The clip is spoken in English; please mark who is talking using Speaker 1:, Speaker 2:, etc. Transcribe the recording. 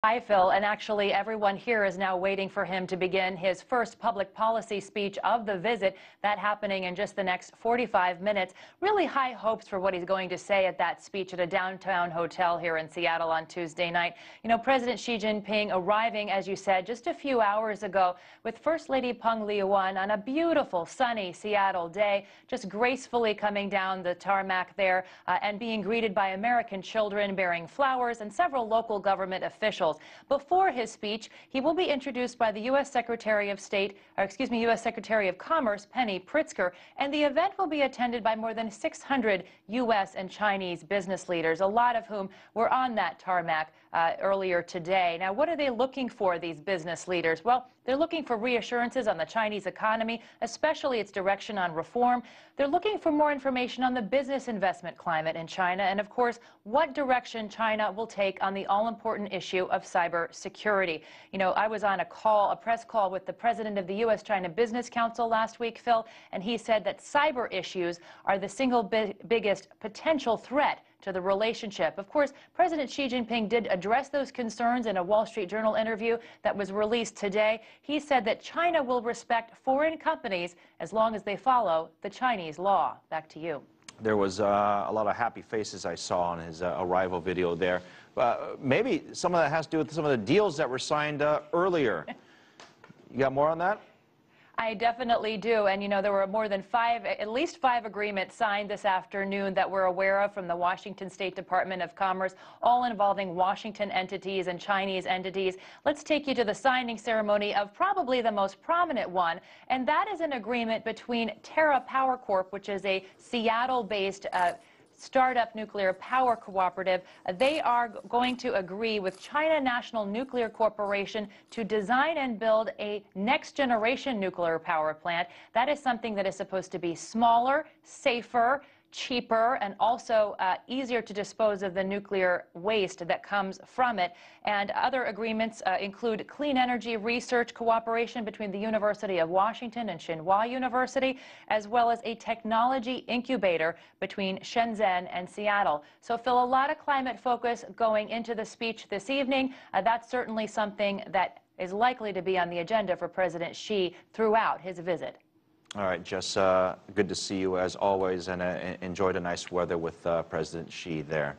Speaker 1: Hi, Phil. And actually, everyone here is now waiting for him to begin his first public policy speech of the visit. That happening in just the next 45 minutes. Really high hopes for what he's going to say at that speech at a downtown hotel here in Seattle on Tuesday night. You know, President Xi Jinping arriving, as you said, just a few hours ago with First Lady Peng Liyuan on a beautiful, sunny Seattle day, just gracefully coming down the tarmac there and being greeted by American children bearing flowers and several local government officials. Before his speech, he will be introduced by the U.S. Secretary of State, U.S. Secretary of Commerce, Penny Pritzker, and the event will be attended by more than 600 U.S. and Chinese business leaders, a lot of whom were on that tarmac earlier today. Now, what are they looking for, these business leaders? Well, they're looking for reassurances on the Chinese economy, especially its direction on reform. They're looking for more information on the business investment climate in China and, of course, what direction China will take on the all-important issue of cyber security. You know, I was on a press call with the president of the U.S.-China Business Council last week, Phil, and he said that cyber issues are the single biggest potential threat to the relationship. Of course, President Xi Jinping did address those concerns in a Wall Street Journal interview that was released today. He said that China will respect foreign companies as long as they follow the Chinese law. Back to you.
Speaker 2: There was a lot of happy faces I saw on his arrival video there. Maybe some of that has to do with some of the deals that were signed earlier. You got more on that?
Speaker 1: I definitely do. And, you know, there were more than at least five agreements signed this afternoon that we're aware of from the Washington State Department of Commerce, all involving Washington entities and Chinese entities. Let's take you to the signing ceremony of probably the most prominent one, and that is an agreement between Terra Power Corp, which is a Seattle-based startup nuclear power cooperative. They are going to agree with China National Nuclear Corporation to design and build a next-generation nuclear power plant. That is something that is supposed to be smaller, safer, cheaper, and also easier to dispose of the nuclear waste that comes from it. And other agreements include clean energy research cooperation between the University of Washington and Tsinghua University, as well as a technology incubator between Shenzhen and Seattle. So, Phil, a lot of climate focus going into the speech this evening. That's certainly something that is likely to be on the agenda for President Xi throughout his visit.
Speaker 2: All right, Jess, good to see you as always, and enjoy the nice weather with President Xi there.